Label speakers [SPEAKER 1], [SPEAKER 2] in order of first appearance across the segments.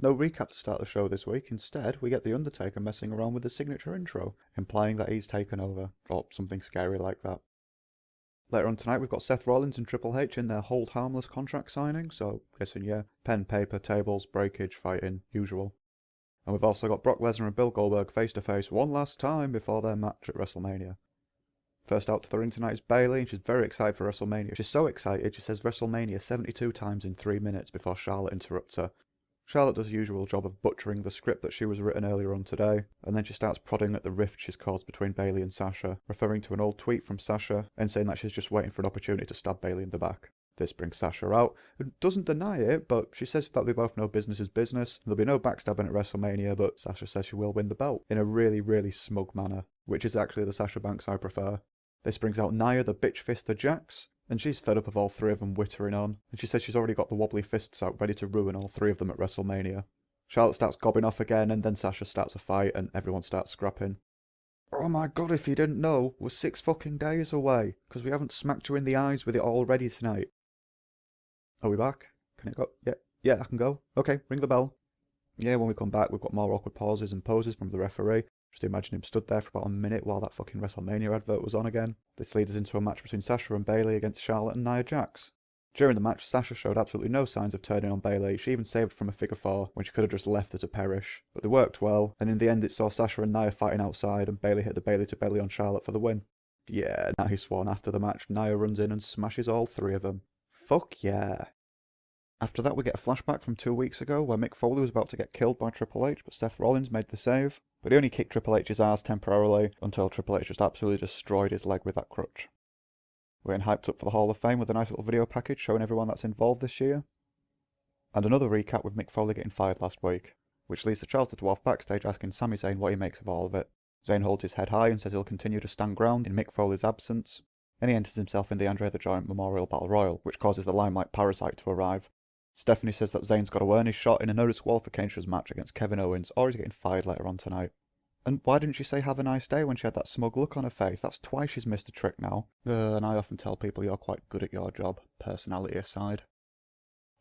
[SPEAKER 1] No recap to start the show this week. Instead, we get The Undertaker messing around with the signature intro, implying that he's taken over, or something scary like that. Later on tonight, we've got Seth Rollins and Triple H in their hold harmless contract signing, so guessing yeah, pen, paper, tables, breakage, fighting, usual. And we've also got Brock Lesnar and Bill Goldberg face to face one last time before their match at WrestleMania. First out to the ring tonight is Bayley, and she's very excited for WrestleMania. She's so excited, she says WrestleMania 72 times in 3 minutes before Charlotte interrupts her. Charlotte does the usual job of butchering the script that she was written earlier on today, and then she starts prodding at the rift she's caused between Bayley and Sasha, referring to an old tweet from Sasha and saying that she's just waiting for an opportunity to stab Bayley in the back. This brings Sasha out, who doesn't deny it, but she says that they both know business is business. There'll be no backstabbing at WrestleMania, but Sasha says she will win the belt, in a really, really smug manner, which is actually the Sasha Banks I prefer. This brings out Nia, the bitch fister Jax, and she's fed up of all three of them whittering on, and she says she's already got the wobbly fists out ready to ruin all three of them at WrestleMania. Charlotte starts gobbing off again, and then Sasha starts a fight, and everyone starts scrapping. Oh my god, if you didn't know, we're 6 fucking days away, because we haven't smacked you in the eyes with it already tonight. Are we back? Can it go? Yeah, I can go. Okay, ring the bell. Yeah, when we come back, we've got more awkward pauses and poses from the referee. Just imagine him stood there for about a minute while that fucking WrestleMania advert was on again. This leads us into a match between Sasha and Bayley against Charlotte and Nia Jax. During the match, Sasha showed absolutely no signs of turning on Bayley. She even saved from a figure 4 when she could have just left her to perish. But they worked well, and in the end it saw Sasha and Nia fighting outside, and Bayley hit the Bayley to belly on Charlotte for the win. Yeah, nice one. After the match, Nia runs in and smashes all 3 of them. Fuck yeah. After that, we get a flashback from 2 weeks ago where Mick Foley was about to get killed by Triple H, but Seth Rollins made the save. But he only kicked Triple H's ass temporarily until Triple H just absolutely destroyed his leg with that crutch. We're getting hyped up for the Hall of Fame with a nice little video package showing everyone that's involved this year. And another recap with Mick Foley getting fired last week, which leads to Charles the Dwarf backstage asking Sami Zayn what he makes of all of it. Zayn holds his head high and says he'll continue to stand ground in Mick Foley's absence, and he enters himself in the Andre the Giant Memorial Battle Royal, which causes the Limelight Parasite to arrive. Stephanie says that Zayn's got to earn his shot in a no disqualifications match against Kevin Owens, or he's getting fired later on tonight. And why didn't she say have a nice day when she had that smug look on her face? That's twice she's missed a trick now. And I often tell people you're quite good at your job, personality aside.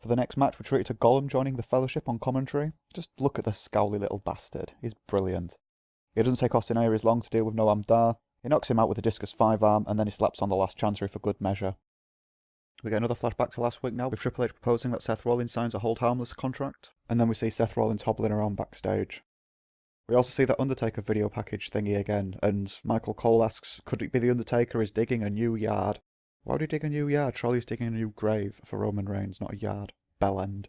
[SPEAKER 1] For the next match, we're treated to Gollum joining the Fellowship on commentary. Just look at the scowly little bastard. He's brilliant. It doesn't take Austin Aries long to deal with Noam Dar. He knocks him out with a discus 5-arm, and then he slaps on the last chancery for good measure. We get another flashback to last week now, with Triple H proposing that Seth Rollins signs a hold harmless contract, and then we see Seth Rollins hobbling around backstage. We also see that Undertaker video package thingy again, and Michael Cole asks, could it be the Undertaker is digging a new yard? Why would he dig a new yard? Trolley's digging a new grave for Roman Reigns, not a yard. Bell end.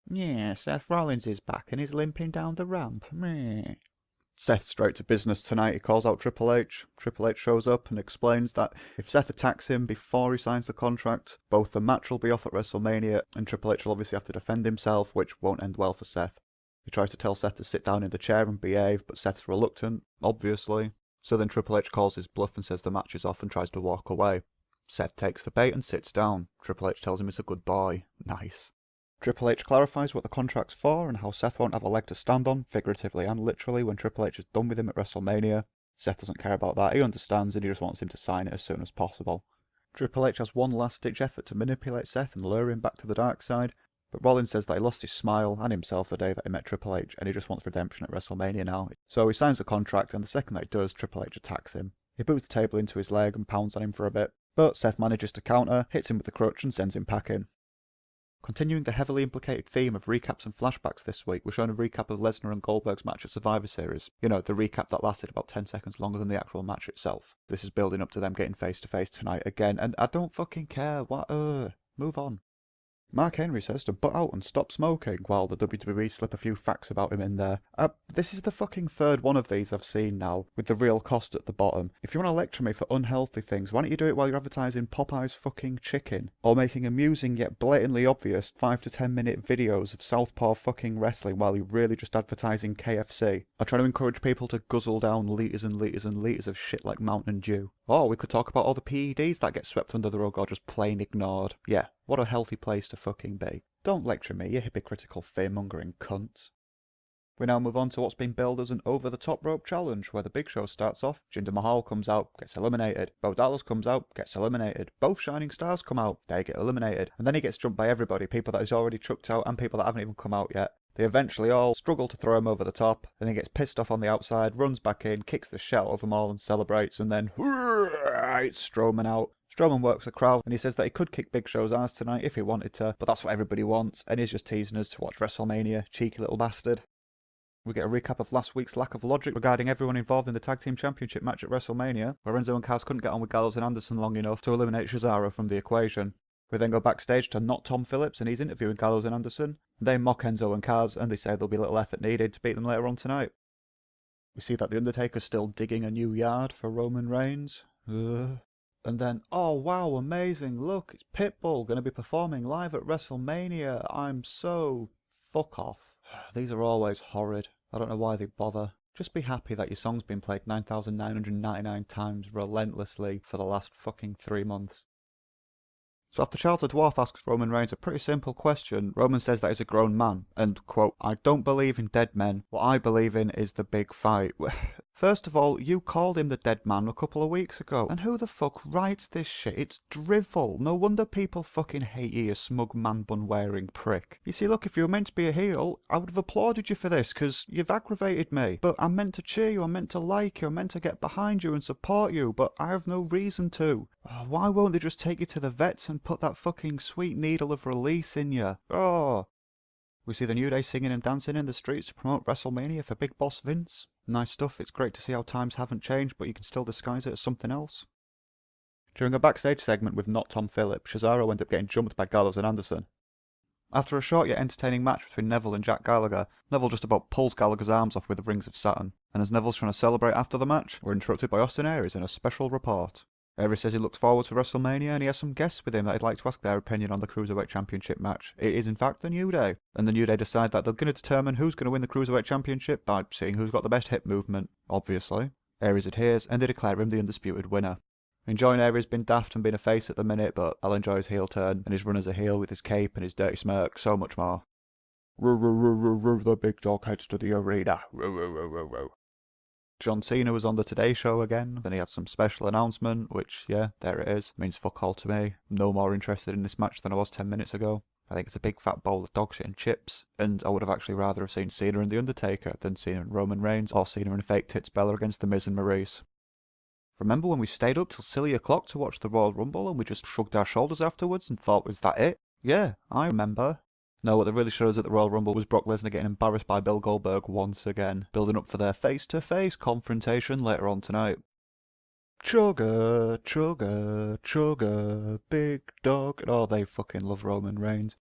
[SPEAKER 1] Yeah, Seth Rollins is back and he's limping down the ramp. Meh. Seth's straight to business tonight. He calls out Triple H. Triple H shows up and explains that if Seth attacks him before he signs the contract, both the match will be off at WrestleMania, and Triple H will obviously have to defend himself, which won't end well for Seth. He tries to tell Seth to sit down in the chair and behave, but Seth's reluctant, obviously. So then Triple H calls his bluff and says the match is off and tries to walk away. Seth takes the bait and sits down. Triple H tells him he's a good boy. Nice. Triple H clarifies what the contract's for and how Seth won't have a leg to stand on, figuratively and literally, when Triple H is done with him at WrestleMania. Seth doesn't care about that, he understands and he just wants him to sign it as soon as possible. Triple H has one last-ditch effort to manipulate Seth and lure him back to the dark side, but Rollins says that he lost his smile and himself the day that he met Triple H, and he just wants redemption at WrestleMania now. So he signs the contract, and the second that he does, Triple H attacks him. He boots the table into his leg and pounds on him for a bit, but Seth manages to counter, hits him with the crutch and sends him packing. Continuing the heavily implicated theme of recaps and flashbacks this week, we're shown a recap of Lesnar and Goldberg's match at Survivor Series. You know, the recap that lasted about 10 seconds longer than the actual match itself. This is building up to them getting face to face tonight again, and I don't fucking care. What? Move on. Mark Henry says to butt out and stop smoking, while the WWE slip a few facts about him in there. This is the fucking third one of these I've seen now, with the real cost at the bottom. If you want to lecture me for unhealthy things, why don't you do it while you're advertising Popeye's fucking chicken? Or making amusing yet blatantly obvious 5 to 10 minute videos of Southpaw fucking wrestling while you're really just advertising KFC? Or trying to encourage people to guzzle down litres and litres and litres of shit like Mountain Dew. Or we could talk about all the PEDs that get swept under the rug or just plain ignored. Yeah. What a healthy place to fucking be. Don't lecture me, you hypocritical fear-mongering cunts. We now move on to what's been billed as an over-the-top rope challenge, where the Big Show starts off, Jinder Mahal comes out, gets eliminated, Bo Dallas comes out, gets eliminated, both Shining Stars come out, they get eliminated, and then he gets jumped by everybody, people that he's already chucked out and people that haven't even come out yet. They eventually all struggle to throw him over the top, and he gets pissed off on the outside, runs back in, kicks the shit out of them all and celebrates, and then it's Strowman out. Strowman works the crowd, and he says that he could kick Big Show's ass tonight if he wanted to, but that's what everybody wants, and he's just teasing us to watch WrestleMania, cheeky little bastard. We get a recap of last week's lack of logic regarding everyone involved in the Tag Team Championship match at WrestleMania, where Enzo and Kaz couldn't get on with Gallows and Anderson long enough to eliminate Cesaro from the equation. We then go backstage to not Tom Phillips, and he's interviewing Gallows and Anderson. They mock Enzo and Kaz, and they say there'll be little effort needed to beat them later on tonight. We see that The Undertaker's still digging a new yard for Roman Reigns. And then, oh wow, amazing, look, it's Pitbull going to be performing live at WrestleMania. I'm so... fuck off. These are always horrid. I don't know why they bother. Just be happy that your song's been played 9,999 times relentlessly for the last fucking 3 months. So after Charles the Dwarf asks Roman Reigns a pretty simple question, Roman says that he's a grown man, and, quote, I don't believe in dead men, what I believe in is the big fight. First of all, you called him the dead man a couple of weeks ago, and who the fuck writes this shit? It's drivel. No wonder people fucking hate you, you smug man-bun wearing prick. You see, look, if you were meant to be a heel, I would have applauded you for this, because you've aggravated me. But I'm meant to cheer you, I'm meant to like you, I'm meant to get behind you and support you, but I have no reason to. Why won't they just take you to the vets and put that fucking sweet needle of release in you? Oh. We see the New Day singing and dancing in the streets to promote WrestleMania for Big Boss Vince. Nice stuff, it's great to see how times haven't changed, but you can still disguise it as something else. During a backstage segment with not Tom Phillips, Cesaro ended up getting jumped by Gallows and Anderson. After a short yet entertaining match between Neville and Jack Gallagher, Neville just about pulls Gallagher's arms off with the rings of Saturn, and as Neville's trying to celebrate after the match, we're interrupted by Austin Aries in a special report. Aries says he looks forward to WrestleMania and he has some guests with him that he'd like to ask their opinion on the Cruiserweight Championship match. It is in fact the New Day. And the New Day decide that they're going to determine who's going to win the Cruiserweight Championship by seeing who's got the best hip movement, obviously. Aries adheres and they declare him the undisputed winner. Enjoying Aries being daft and being a face at the minute, but I'll enjoy his heel turn and his run as a heel with his cape and his dirty smirk, so much more. The big dog heads to the arena. John Cena was on the Today Show again, then he had some special announcement, which, yeah, there it is, means fuck all to me. No more interested in this match than I was 10 minutes ago. I think it's a big fat bowl of dog shit and chips, and I would have actually rather have seen Cena and The Undertaker than Cena and Roman Reigns, or Cena and Fake Tits Bella against The Miz and Maurice. Remember when we stayed up till silly o'clock to watch the Royal Rumble and we just shrugged our shoulders afterwards and thought, was that it? Yeah, I remember. No, what they really showed us at the Royal Rumble was Brock Lesnar getting embarrassed by Bill Goldberg once again, building up for their face-to-face confrontation later on tonight. Chugga, chugga, chugga, big dog. Oh, they fucking love Roman Reigns.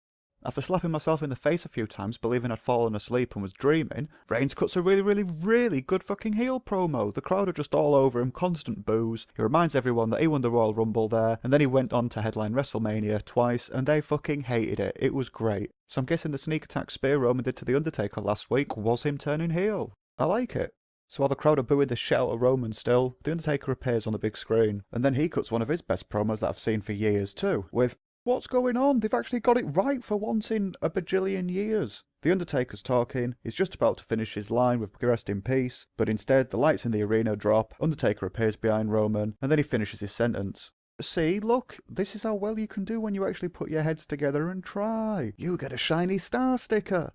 [SPEAKER 1] After slapping myself in the face a few times, believing I'd fallen asleep and was dreaming, Reigns cuts a really good fucking heel promo. The crowd are just all over him, constant boos. He reminds everyone that he won the Royal Rumble there, and then he went on to headline WrestleMania twice, and they fucking hated it. It was great. So I'm guessing the sneak attack spear Roman did to The Undertaker last week was him turning heel. I like it. So while the crowd are booing the shit out of Roman still, The Undertaker appears on the big screen, and then he cuts one of his best promos that I've seen for years too, with, what's going on? They've actually got it right for once in a bajillion years. The Undertaker's talking, he's just about to finish his line with rest in peace, but instead the lights in the arena drop, Undertaker appears behind Roman, and then he finishes his sentence. See, look, this is how well you can do when you actually put your heads together and try. You get a shiny star sticker.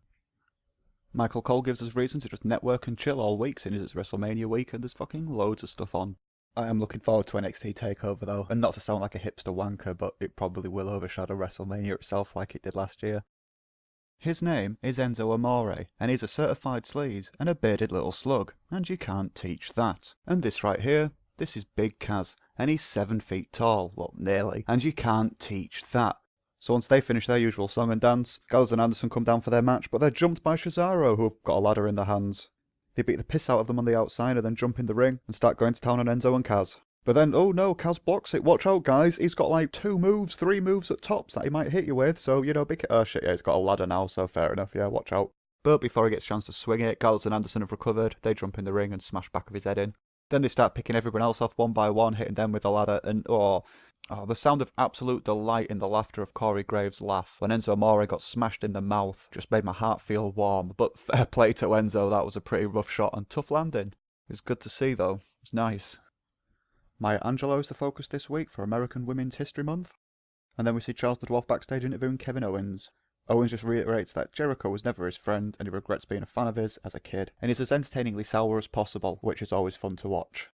[SPEAKER 1] Michael Cole gives us reason to just network and chill all week since it's WrestleMania week and there's fucking loads of stuff on. I am looking forward to NXT TakeOver though, and not to sound like a hipster wanker, but it probably will overshadow WrestleMania itself like it did last year. His name is Enzo Amore, and he's a certified sleaze and a bearded little slug, and you can't teach that. And this right here, this is Big Kaz, and he's 7 feet tall, well nearly, and you can't teach that. So once they finish their usual song and dance, Gallows and Anderson come down for their match, but they're jumped by Cesaro, who have got a ladder in their hands. They beat the piss out of them on the outside and then jump in the ring and start going to town on Enzo and Kaz. But then, oh no, Kaz blocks it. Watch out, guys. He's got like 2 moves, 3 moves at tops that he might hit you with. So, you know, oh shit, yeah, he's got a ladder now, so fair enough. Yeah, watch out. But before he gets a chance to swing it, Gallows and Anderson have recovered. They jump in the ring and smash back of his head in. Then they start picking everyone else off one by one, hitting them with the ladder, and the sound of absolute delight in the laughter of Corey Graves' laugh when Enzo Amore got smashed in the mouth just made my heart feel warm. But fair play to Enzo, that was a pretty rough shot and tough landing. It's good to see though, it's nice. Maya Angelou is the focus this week for American Women's History Month. And then we see Charles the Dwarf backstage interviewing Kevin Owens. Owens just reiterates that Jericho was never his friend and he regrets being a fan of his as a kid, and is as entertainingly sour as possible, which is always fun to watch.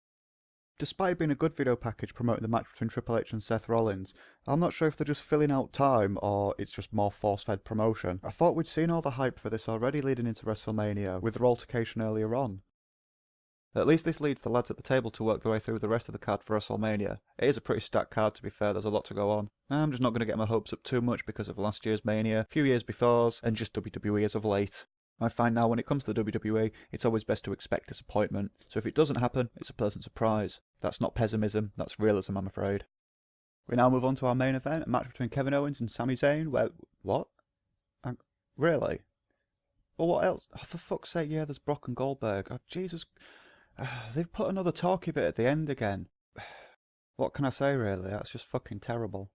[SPEAKER 1] Despite being a good video package promoting the match between Triple H and Seth Rollins, I'm not sure if they're just filling out time or it's just more force-fed promotion. I thought we'd seen all the hype for this already leading into WrestleMania with their altercation earlier on. At least this leads the lads at the table to work their way through the rest of the card for WrestleMania. It is a pretty stacked card to be fair, there's a lot to go on. I'm just not going to get my hopes up too much because of last year's Mania, a few years before's, and just WWE as of late. I find now when it comes to the WWE, it's always best to expect disappointment, so if it doesn't happen, it's a pleasant surprise. That's not pessimism, that's realism I'm afraid. We now move on to our main event, a match between Kevin Owens and Sami Zayn, where... What? Really? Well, what else? Oh, for fuck's sake, yeah, there's Brock and Goldberg. Oh, Jesus... they've put another talky bit at the end again. What can I say really, that's just fucking terrible.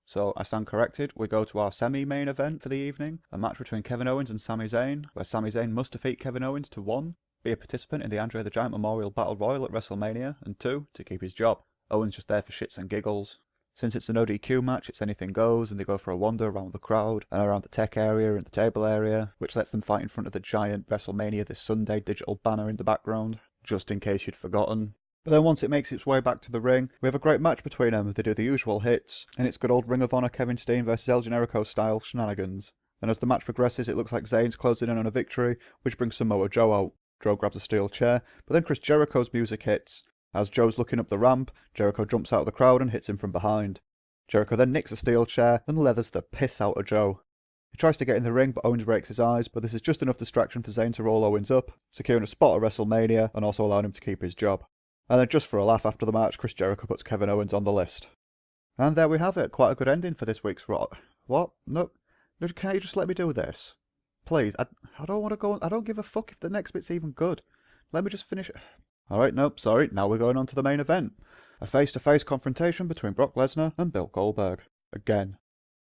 [SPEAKER 1] So I stand corrected, we go to our semi-main event for the evening, a match between Kevin Owens and Sami Zayn, where Sami Zayn must defeat Kevin Owens to 1, be a participant in the Andre the Giant Memorial Battle Royal at WrestleMania, and 2, to keep his job. Owens just there for shits and giggles. Since it's an ODQ match, it's anything goes, and they go for a wander around the crowd, and around the tech area and the table area, which lets them fight in front of the giant WrestleMania this Sunday digital banner in the background, just in case you'd forgotten. But then once it makes its way back to the ring, we have a great match between them. They do the usual hits, and it's good old Ring of Honor Kevin Steen versus El Generico style shenanigans. And as the match progresses, it looks like Zayn's closing in on a victory, which brings Samoa Joe out. Joe grabs a steel chair, but then Chris Jericho's music hits. As Joe's looking up the ramp, Jericho jumps out of the crowd and hits him from behind. Jericho then nicks a steel chair and leathers the piss out of Joe. He tries to get in the ring, but Owens rakes his eyes, but this is just enough distraction for Zayn to roll Owens up, securing a spot at WrestleMania and also allowing him to keep his job. And then just for a laugh after the match, Chris Jericho puts Kevin Owens on the list. And there we have it, quite a good ending for this week's Raw. What? No, can't you just let me do this? Please, I don't want to go on, I don't give a fuck if the next bit's even good. Let me just finish. Alright, nope, sorry, now we're going on to the main event. A face-to-face confrontation between Brock Lesnar and Bill Goldberg. Again.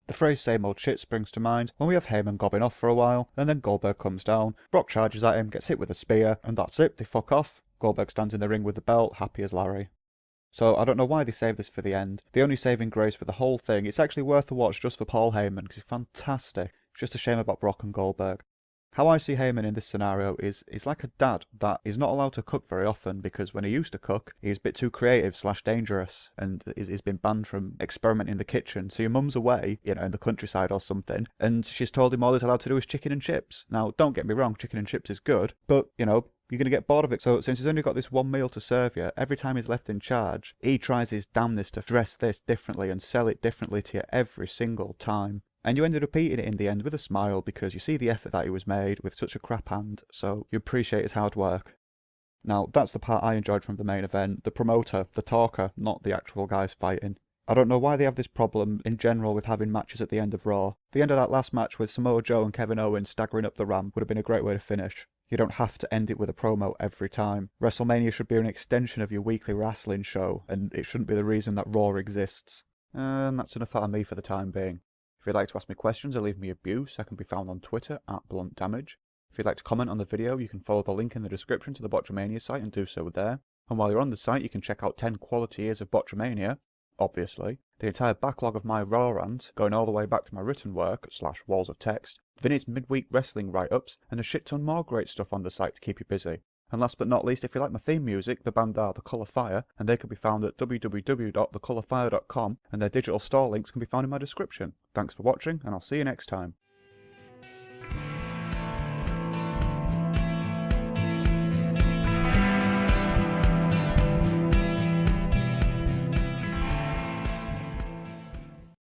[SPEAKER 1] The phrase same old shit springs to mind when we have Heyman gobbing off for a while, and then Goldberg comes down, Brock charges at him, gets hit with a spear, and that's it, they fuck off. Goldberg stands in the ring with the belt, happy as Larry. So I don't know why they saved this for the end. The only saving grace with the whole thing, it's actually worth a watch just for Paul Heyman, because he's fantastic. It's just a shame about Brock and Goldberg. How I see Heyman in this scenario is he's like a dad that is not allowed to cook very often because when he used to cook, he was a bit too creative / dangerous and he's been banned from experimenting in the kitchen. So your mum's away, you know, in the countryside or something, and she's told him all he's allowed to do is chicken and chips. Now, don't get me wrong, chicken and chips is good, but, you know, you're going to get bored of it. So since he's only got this one meal to serve you, every time he's left in charge, he tries his damnedest to dress this differently and sell it differently to you every single time. And you ended up eating it in the end with a smile because you see the effort that he was made with such a crap hand, so you appreciate his hard work. Now, that's the part I enjoyed from the main event, the promoter, the talker, not the actual guys fighting. I don't know why they have this problem in general with having matches at the end of Raw. The end of that last match with Samoa Joe and Kevin Owens staggering up the ramp would have been a great way to finish. You don't have to end it with a promo every time. WrestleMania should be an extension of your weekly wrestling show, and it shouldn't be the reason that Raw exists. And that's enough out of me for the time being. If you'd like to ask me questions or leave me abuse, I can be found on Twitter @BluntDamage. If you'd like to comment on the video, you can follow the link in the description to the Botchamania site and do so there. And while you're on the site, you can check out 10 quality years of Botchamania, obviously, the entire backlog of my RAW rant, going all the way back to my written work / walls of text, Vinny's midweek wrestling write-ups, and a shit ton more great stuff on the site to keep you busy. And last but not least, if you like my theme music, the band are The Colour Fire, and they can be found at www.thecolourfire.com, and their digital store links can be found in my description. Thanks for watching, and I'll see you next time.